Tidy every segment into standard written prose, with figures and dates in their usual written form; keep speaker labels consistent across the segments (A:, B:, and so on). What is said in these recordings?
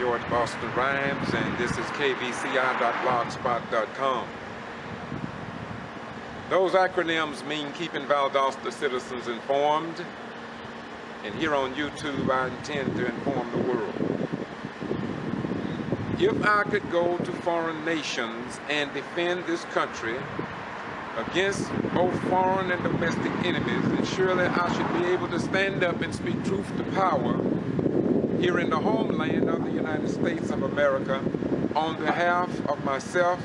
A: George Boston Rhymes, and this is kvci.blogspot.com. Those acronyms mean keeping Valdosta citizens informed, and here on YouTube I intend to inform the world. If I could go to foreign nations and defend this country against both foreign and domestic enemies, then surely I should be able to stand up and speak truth to power here in the homeland of the United States of America on behalf of myself,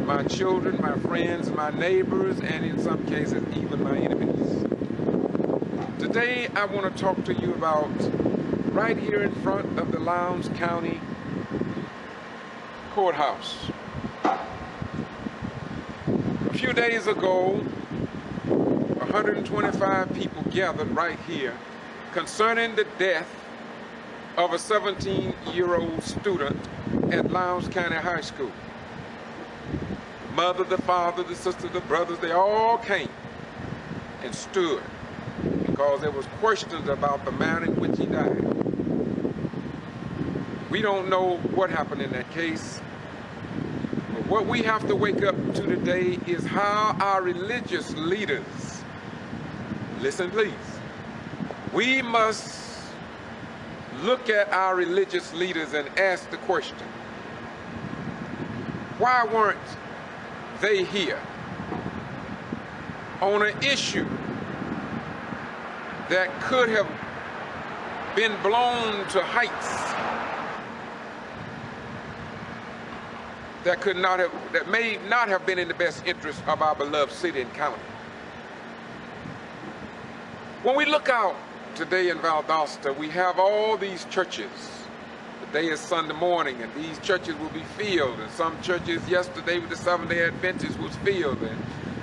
A: my children, my friends, my neighbors, and in some cases even my enemies. Today I want to talk to you about right here in front of the Lowndes County Courthouse. A few days ago, 125 people gathered right here concerning the death of a 17-year-old student at Lowndes County High School. The mother, the father, the sister, the brothers, they all came and stood because there was questions about the manner in which he died. We don't know what happened in that case. But what we have to wake up to today is how our religious leaders, listen please, we must look at our religious leaders and ask the question, why weren't they here on an issue that could have been blown to heights that may not have been in the best interest of our beloved city and county? When we look out today in Valdosta, we have all these churches. Today is Sunday morning, and these churches will be filled. And some churches yesterday with the Seventh-day Adventists was filled. And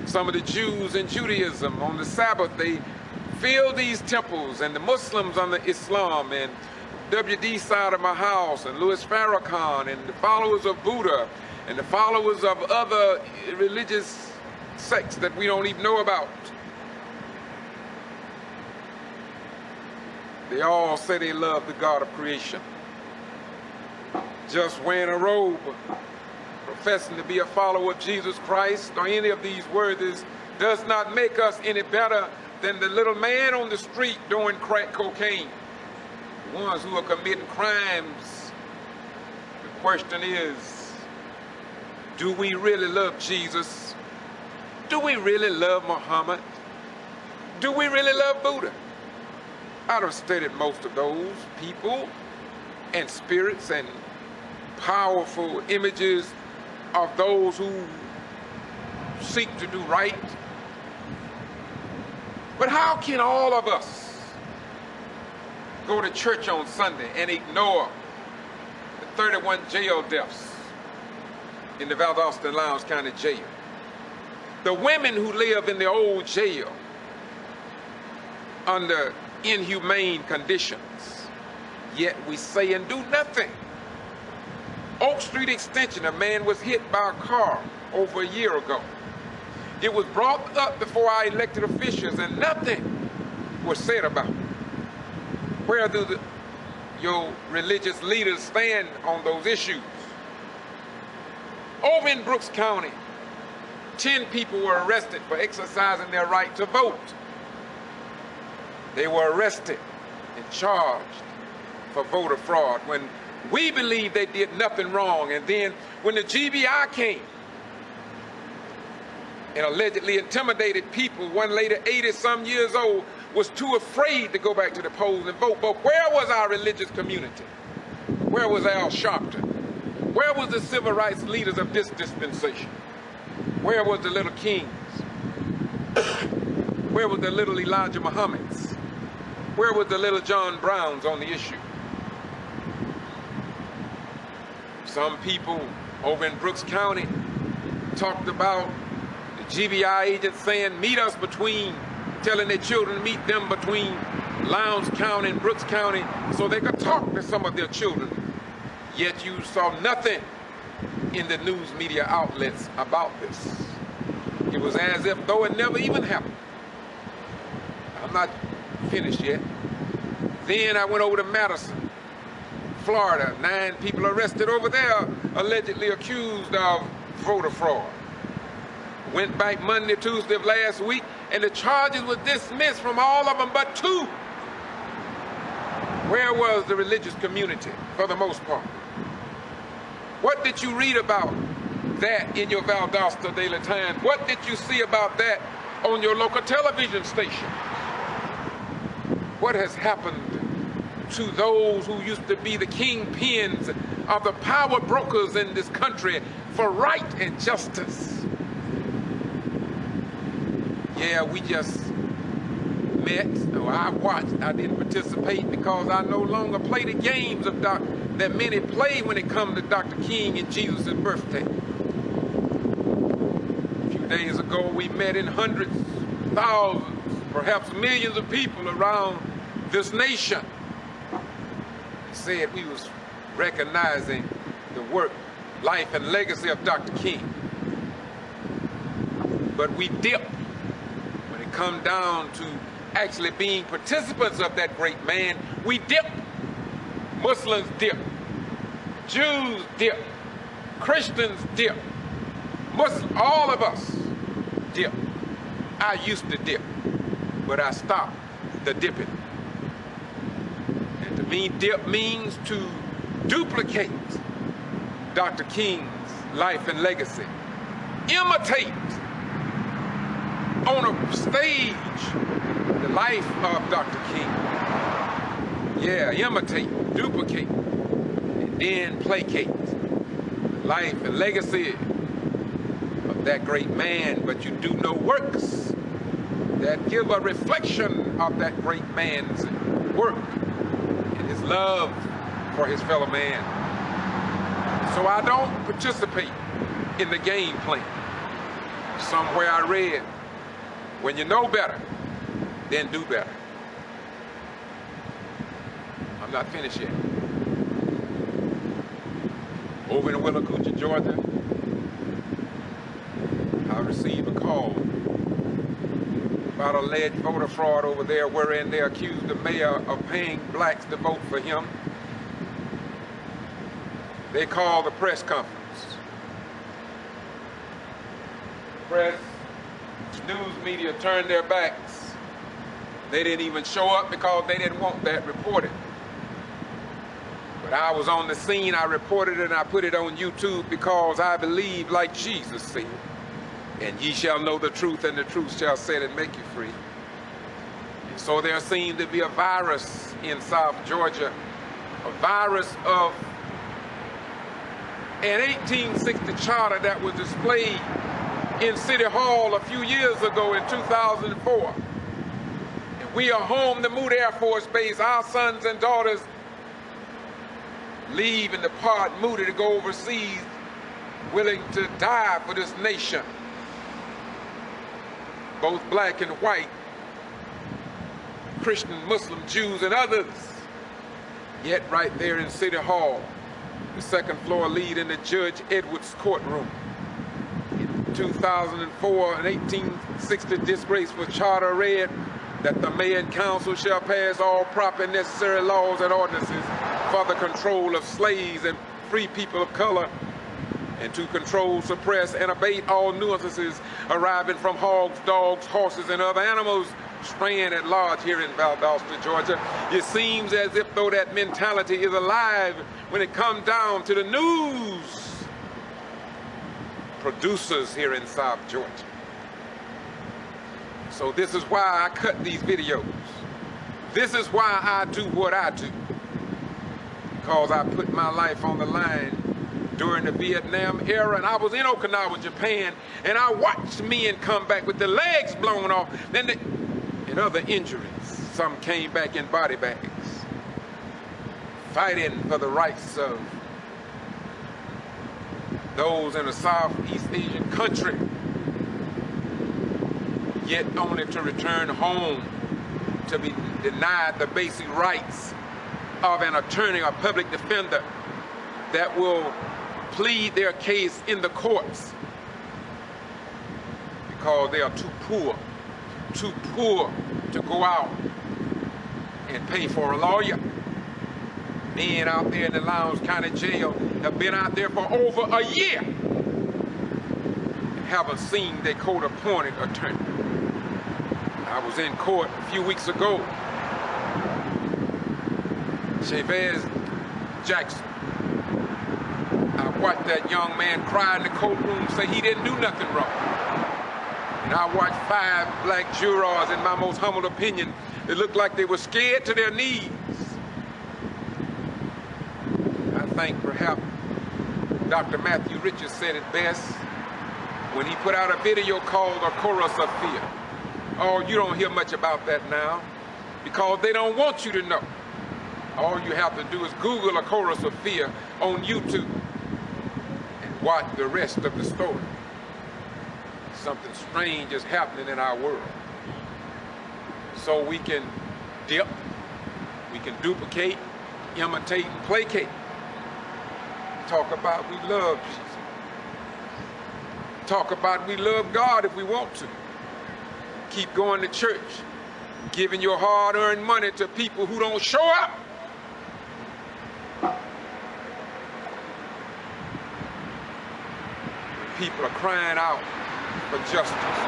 A: some of the Jews in Judaism on the Sabbath, they filled these temples. And the Muslims under Islam, and W.D. side of my house, and Louis Farrakhan, and the followers of Buddha, and the followers of other religious sects that we don't even know about. They all say they love the God of creation. Just wearing a robe, professing to be a follower of Jesus Christ, or any of these words does not make us any better than the little man on the street doing crack cocaine. The ones who are committing crimes. The question is, do we really love Jesus? Do we really love Muhammad? Do we really love Buddha? I'd have studied most of those people and spirits and powerful images of those who seek to do right. But how can all of us go to church on Sunday and ignore the 31 jail deaths in the Valdosta and Lowndes County Jail? The women who live in the old jail under inhumane conditions, yet we say and do nothing. Oak Street Extension, a man was hit by a car over a year ago. It was brought up before our elected officials and nothing was said about it. Where do your religious leaders stand on those issues? Over in Brooks County, 10 people were arrested for exercising their right to vote. They were arrested and charged for voter fraud when we believe they did nothing wrong. And then when the G.B.R. came and allegedly intimidated people, one lady, 80-some years old, was too afraid to go back to the polls and vote. But where was our religious community? Where was Al Sharpton? Where was the civil rights leaders of this dispensation? Where was the little Kings? Where was the little Elijah Muhammads? Where was the little John Browns on the issue? Some people over in Brooks County talked about the G.B.R. agents saying, meet us between, telling their children to meet them between Lowndes County and Brooks County so they could talk to some of their children. Yet you saw nothing in the news media outlets about this. It was as if though it never even happened. I'm not finished yet. Then I went over to Madison, Florida. 9 people arrested over there, allegedly accused of voter fraud. Went back Monday, Tuesday of last week, and the charges were dismissed from all of them but 2. Where was the religious community for the most part? What did you read about that in your Valdosta Daily Times? What did you see about that on your local television station? What has happened to those who used to be the kingpins of the power brokers in this country for right and justice? Yeah, we just met, or I watched. I didn't participate because I no longer play the games of that many play when it comes to Dr. King and Jesus' birthday. A few days ago, we met in hundreds, thousands, perhaps millions of people around this nation. Said we was recognizing the work, life, and legacy of Dr. King. But we dip when it comes down to actually being participants of that great man. We dip. Muslims dip. Jews dip. Christians dip. All of us dip. I used to dip, but I stopped the dipping. And to me, dip means to duplicate Dr. King's life and legacy. Imitate on a stage the life of Dr. King. Yeah, imitate, duplicate, and then placate the life and legacy of that great man. But you do no works that give a reflection of that great man's work and his love for his fellow man. So I don't participate in the game plan. Somewhere I read, when you know better, then do better. I'm not finished yet. Over in Willacoochee, Georgia, I received a call about alleged voter fraud over there, wherein they accused the mayor of paying blacks to vote for him. They called a press conference. Press, news media turned their backs. They didn't even show up because they didn't want that reported. But I was on the scene, I reported it, and I put it on YouTube because I believe, like Jesus said, and ye shall know the truth, and the truth shall set and make you free. And so there seemed to be a virus in South Georgia, a virus of an 1860 charter that was displayed in City Hall a few years ago in 2004. And we are home to Moody Air Force Base. Our sons and daughters leave and depart Moody to go overseas, willing to die for this nation, both black and white, Christian, Muslim, Jews, and others. Yet right there in City Hall, the second floor leading the Judge Edwards courtroom. In 2004, an 1860 disgraceful charter read that the mayor and council shall pass all proper and necessary laws and ordinances for the control of slaves and free people of color, and to control, suppress, and abate all nuisances arriving from hogs, dogs, horses, and other animals straying at large here in Valdosta, Georgia. It seems as if though that mentality is alive when it comes down to the news producers here in South Georgia. So this is why I cut these videos. This is why I do what I do. Because I put my life on the line during the Vietnam era, and I was in Okinawa, Japan, and I watched men come back with their legs blown off, and other injuries. Some came back in body bags, fighting for the rights of those in a Southeast Asian country, yet only to return home to be denied the basic rights of an attorney or public defender that will plead their case in the courts because they are too poor to go out and pay for a lawyer. Men out there in the Lowndes County Jail have been out there for over a year and haven't seen their court-appointed attorney. I was in court a few weeks ago. Chavez Jackson. I watched that young man cry in the courtroom, say he didn't do nothing wrong. And I watched 5 black jurors, in my most humble opinion, that looked like they were scared to their knees. I think perhaps Dr. Matthew Richards said it best when he put out a video called A Chorus of Fear. Oh, you don't hear much about that now because they don't want you to know. All you have to do is Google A Chorus of Fear on YouTube and watch the rest of the story. Something strange is happening in our world. So we can dip, we can duplicate, imitate, and placate. Talk about we love Jesus. Talk about we love God if we want to. Keep going to church, giving your hard-earned money to people who don't show up. People are crying out for justice,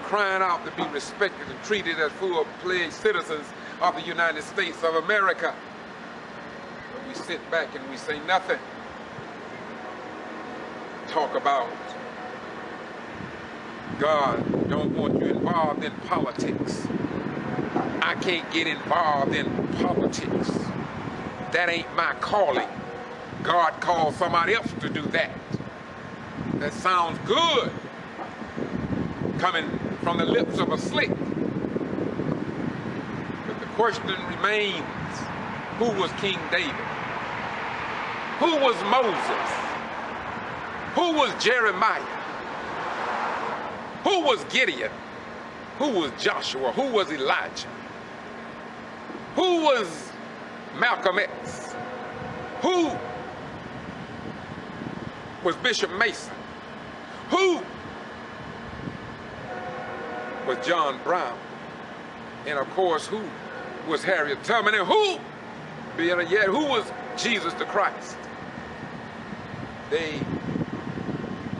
A: crying out to be respected and treated as full-fledged citizens of the United States of America. But we sit back and we say nothing. Talk about God don't want you involved in politics. I can't get involved in politics. That ain't my calling. God called somebody else to do that. That sounds good coming from the lips of a slick. But the question remains, who was King David? Who was Moses? Who was Jeremiah? Who was Gideon? Who was Joshua? Who was Elijah? Who was Malcolm X? Who was Bishop Mason? Who was John Brown? And of course, who was Harriet Tubman? And who, better yet, who was Jesus the Christ? They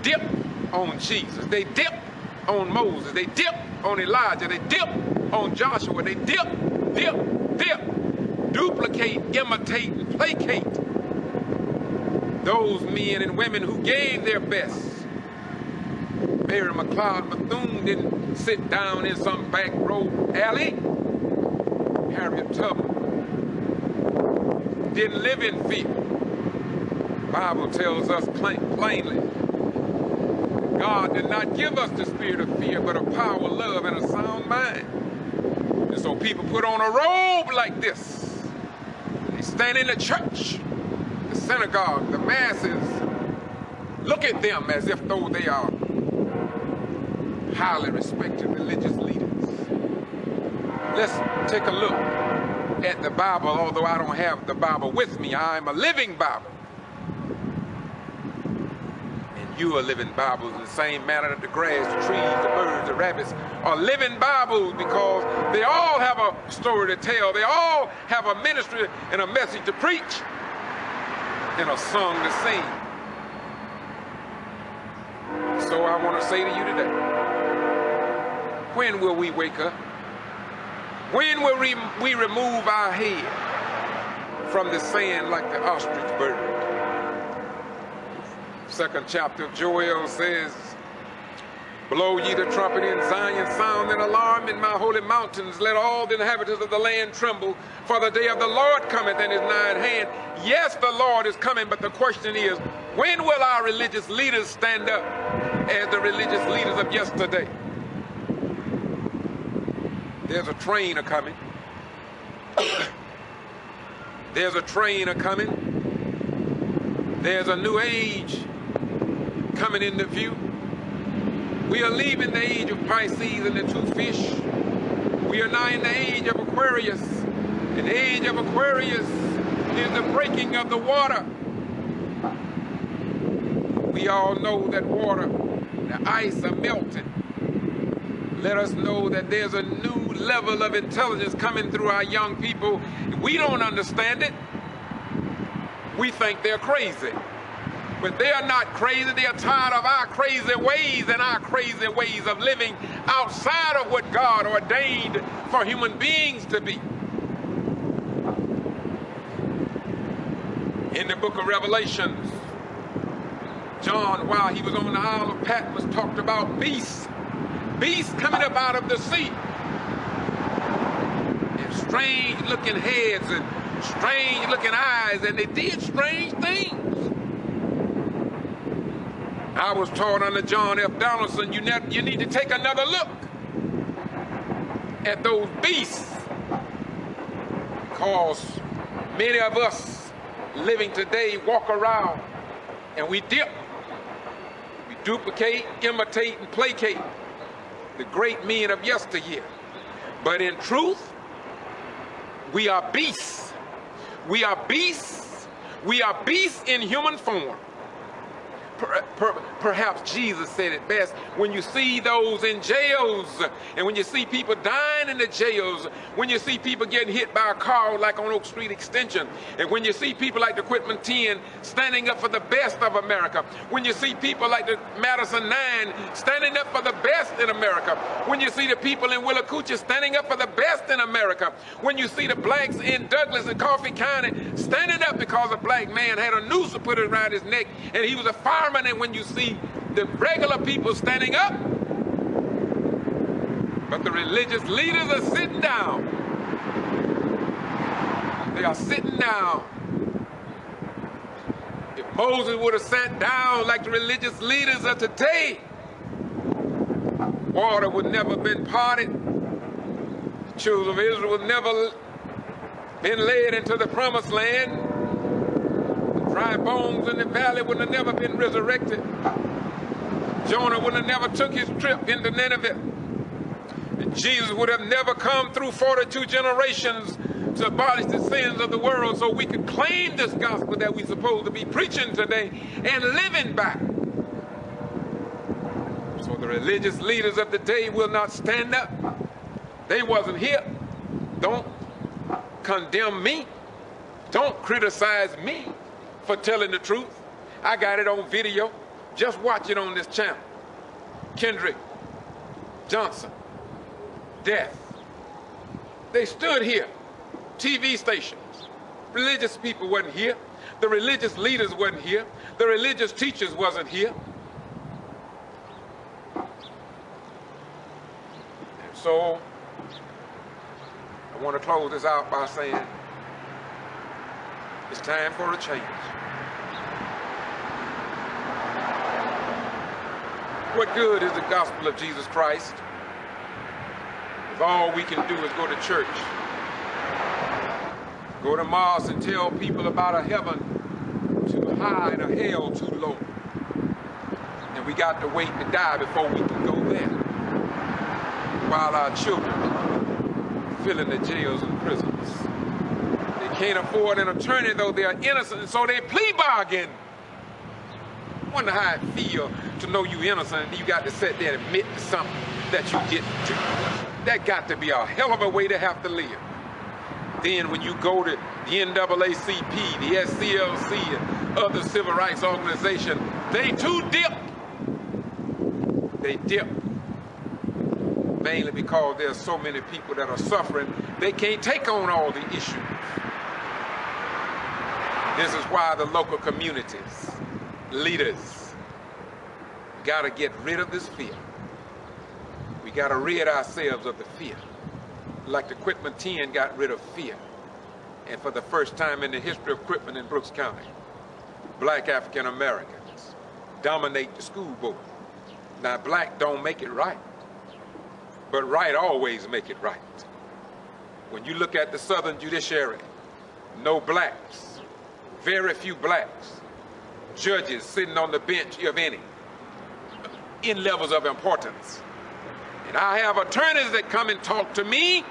A: dipped on Jesus. They dipped on Moses. They dipped on Elijah. They dipped on Joshua. They dip, duplicate, imitate, and placate those men and women who gave their best. Mary McLeod Bethune didn't sit down in some back row alley. Harriet Tubman didn't live in fear. The Bible tells us plainly, God did not give us the spirit of fear, but of power, love, and a sound mind. And so people put on a robe like this. They stand in the church, the synagogue, the masses. Look at them as if though they are highly respected religious leaders. Let's take a look at the Bible, although I don't have the Bible with me. I'm a living Bible. You are living Bibles in the same manner that the grass, the trees, the birds, the rabbits are living Bibles, because they all have a story to tell. They all have a ministry and a message to preach and a song to sing. So I want to say to you today, when will we wake up? When will we remove our head from the sand like the ostrich bird? Second chapter of Joel says, blow ye the trumpet in Zion, sound an alarm in my holy mountains. Let all the inhabitants of the land tremble, for the day of the Lord cometh and is nigh at hand. Yes, the Lord is coming, but the question is, when will our religious leaders stand up as the religious leaders of yesterday? There's a train a-coming. There's a train a-coming. There's a new age coming into view. We are leaving the age of Pisces and the two fish. We are now in the age of Aquarius. And the age of Aquarius is the breaking of the water. We all know that water, the ice are melting. Let us know that there's a new level of intelligence coming through our young people. We don't understand it. We think they're crazy. But they are not crazy. They are tired of our crazy ways and our crazy ways of living outside of what God ordained for human beings to be. In the book of Revelations, John, while he was on the Isle of Patmos, talked about beasts coming up out of the sea, and strange looking heads and strange looking eyes, and they did strange things. I was taught under John F. Donaldson, you need to take another look at those beasts, because many of us living today walk around and we dip, we duplicate, imitate, and placate the great men of yesteryear. But in truth, we are beasts. We are beasts. We are beasts in human form. Perhaps Jesus said it best. When you see those in jails, and when you see people dying in the jails, when you see people getting hit by a car like on Oak Street Extension, and when you see people like the Quitman 10 standing up for the best of America, when you see people like the Madison 9 standing up for the best in America, when you see the people in Willacoochee standing up for the best in America, when you see the blacks in Douglas and Coffee County standing up because a black man had a noose put around his neck and he was a fireman, and when you see the regular people standing up, but the religious leaders are sitting down. They are sitting down. If Moses would have sat down like the religious leaders of today, water would never have been parted. The children of Israel would never been led into the promised land. Dry bones in the valley would have never been resurrected. Jonah would have never took his trip into Nineveh. And Jesus would have never come through 42 generations to abolish the sins of the world so we could claim this gospel that we're supposed to be preaching today and living by. So the religious leaders of the day will not stand up. They wasn't here. Don't condemn me. Don't criticize me for telling the truth. I got it on video. Just watch it on this channel. Kendrick Johnson, death. They stood here. TV stations. Religious people wasn't here. The religious leaders wasn't here. The religious teachers wasn't here. And so I want to close this out by saying it's time for a change. What good is the gospel of Jesus Christ if all we can do is go to church, go to mosques and tell people about a heaven too high and a hell too low, and we got to wait to die before we can go there, while our children fill in the jails and prisons? They can't afford an attorney, though they are innocent, and so they plea bargain. I wonder how it feels to know you innocent and you got to sit there and admit to something that you didn't do. That got to be a hell of a way to have to live. Then when you go to the NAACP, the SCLC, and other civil rights organizations, they too dip. They dip. Mainly because there's so many people that are suffering, they can't take on all the issues. This is why the local communities, leaders, got to get rid of this fear. We got to rid ourselves of the fear. Like the Quitman 10 got rid of fear. And for the first time in the history of Quitman in Brooks County, black African Americans dominate the school board. Now, black don't make it right, but right always make it right. When you look at the Southern judiciary, no blacks, very few blacks, judges sitting on the bench, if any, in levels of importance. And I have attorneys that come and talk to me.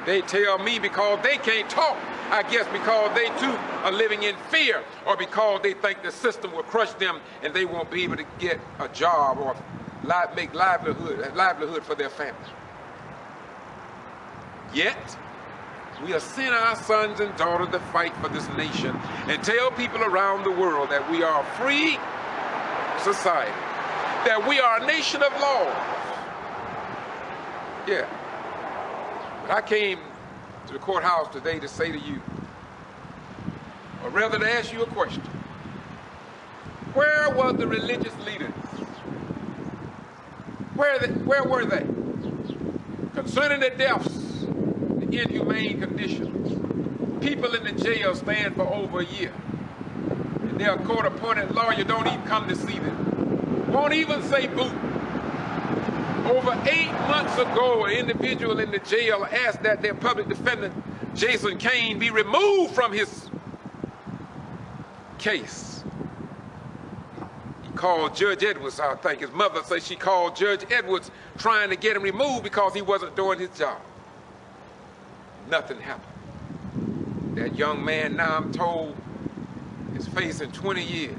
A: They tell me because they can't talk, I guess because they too are living in fear, or because they think the system will crush them and they won't be able to get a job or make livelihood for their family. Yet, We have sent our sons and daughters to fight for this nation and tell people around the world that we are a free society, that we are a nation of laws. Yeah. But I came to the courthouse today to say to you, or rather to ask you a question. Where were the religious leaders? Where were they? Concerning the deaths, the inhumane conditions. People in the jail stand for over a year. And their court-appointed lawyer don't even come to see them. Won't even say boo. Over 8 months ago, an individual in the jail asked that their public defendant, Jason Kane, be removed from his case. He called Judge Edwards, I think. His mother says she called Judge Edwards trying to get him removed because he wasn't doing his job. Nothing happened. That young man, now I'm told, is facing 20 years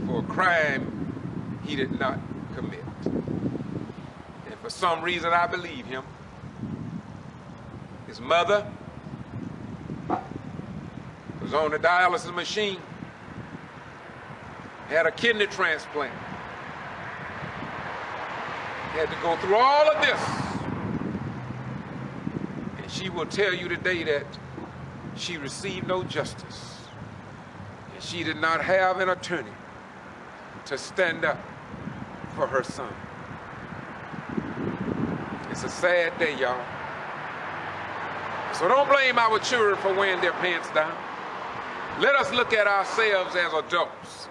A: for a crime he did not commit. And for some reason, I believe him. His mother was on the dialysis machine, had a kidney transplant, had to go through all of this. And she will tell you today that she received no justice. And she did not have an attorney to stand up for her son. It's a sad day, y'all. So don't blame our children for wearing their pants down. Let us look at ourselves as adults.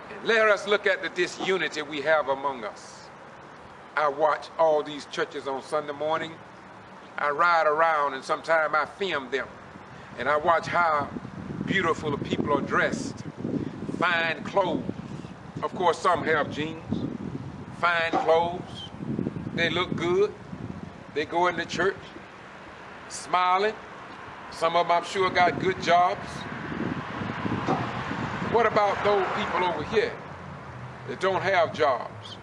A: And let us look at the disunity we have among us. I watch all these churches on Sunday morning. I ride around and sometimes I film them. And I watch how beautiful the people are dressed. Fine clothes. Of course, some have jeans. Fine clothes. They look good. They go into church smiling. Some of them, I'm sure, got good jobs. What about those people over here that don't have jobs?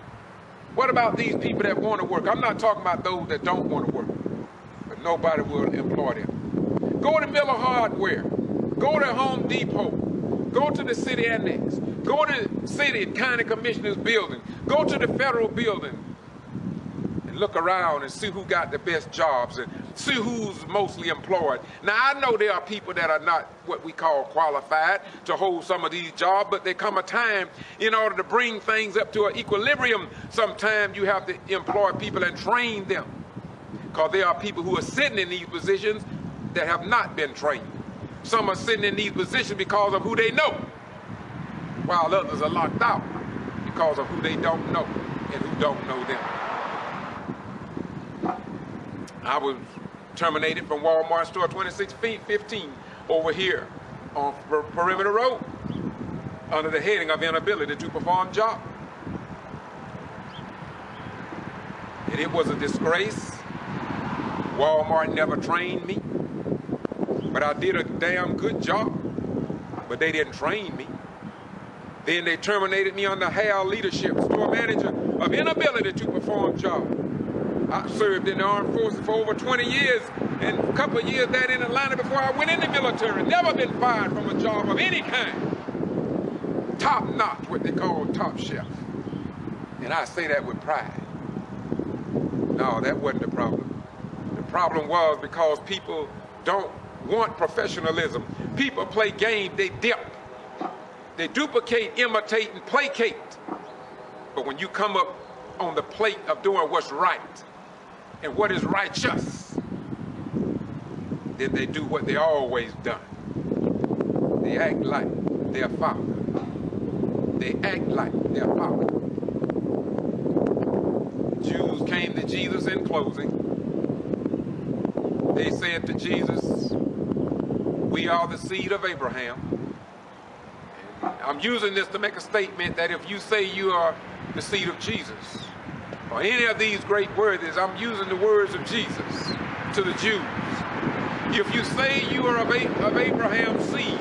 A: What about these people that want to work? I'm not talking about those that don't want to work, but nobody will employ them. Go to Miller Hardware. Go to Home Depot. Go to the city annex. Go to the city county commissioner's building. Go to the federal building and look around and see who got the best jobs and see who's mostly employed. Now, I know there are people that are not what we call qualified to hold some of these jobs, but there come a time in order to bring things up to an equilibrium, sometimes you have to employ people and train them. Because there are people who are sitting in these positions that have not been trained. Some are sitting in these positions because of who they know, while others are locked out because of who they don't know and who don't know them. I was terminated from Walmart store 2615 over here on Perimeter Road under the heading of inability to perform job. And it was a disgrace. Walmart never trained me, but I did a damn good job, but they didn't train me. Then they terminated me under Hal leadership, store manager of inability to perform job. I served in the armed forces for over 20 years and a couple of years that in Atlanta before I went in the military. Never been fired from a job of any kind. Top notch, what they call top chef. And I say that with pride. No, that wasn't the problem. The problem was because people don't want professionalism. People play games, they dip. They duplicate, imitate, and placate. But when you come up on the plate of doing what's right and what is righteous, then they do what they always done. They act like their father. They act like their father. Jews came to Jesus in closing. They said to Jesus, "We are the seed of Abraham." And I'm using this to make a statement that if you say you are the seed of Jesus, or any of these great words, I'm using the words of Jesus to the Jews. If you say you are of Abraham's seed,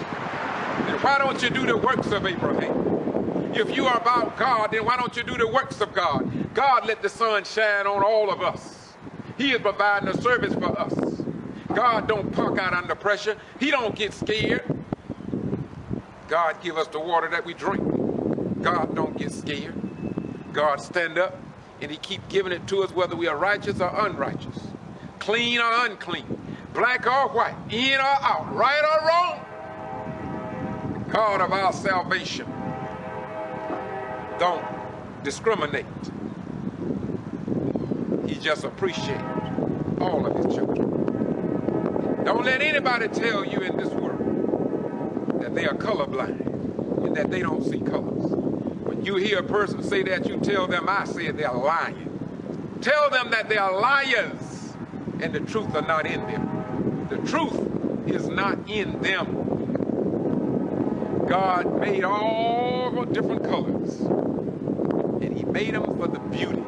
A: then why don't you do the works of Abraham? If you are about God, then why don't you do the works of God? God let the sun shine on all of us. He is providing a service for us. God don't punk out under pressure. He don't get scared. God give us the water that we drink. God don't get scared. God stand up and he keep giving it to us whether we are righteous or unrighteous, clean or unclean, black or white, in or out, right or wrong. The God of our salvation don't discriminate. He just appreciates all of his children. Don't let anybody tell you in this world that they are colorblind and that they don't see colors. When you hear a person say that, you tell them, I said they're lying. Tell them that they are liars and the truth are not in them. The truth is not in them. God made all different colors and he made them for the beauty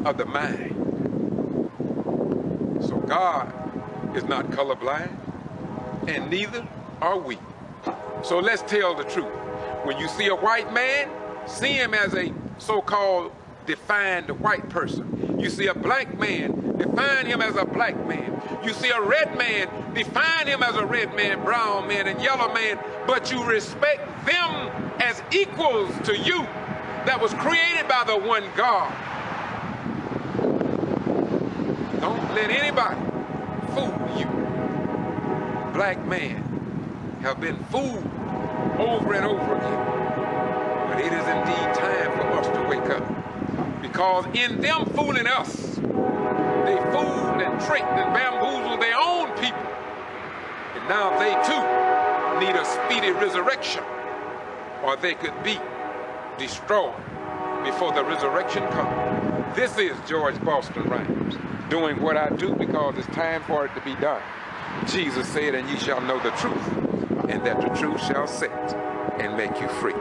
A: of the mind. So God is not colorblind, and neither are we. So let's tell the truth. When you see a white man, see him as a so-called defined white person. You see a black man, define him as a black man. You see a red man, define him as a red man, brown man, and yellow man, but you respect them as equals to you that was created by the one God. Don't let anybody fool you. Black men have been fooled over and over again. But it is indeed time for us to wake up. Because in them fooling us, they fooled and tricked and bamboozled their own people. And now they too need a speedy resurrection, or they could be destroyed before the resurrection comes. This is George Boston Rhymes, doing what I do because it's time for it to be done. Jesus said, and ye shall know the truth, and that the truth shall set and make you free.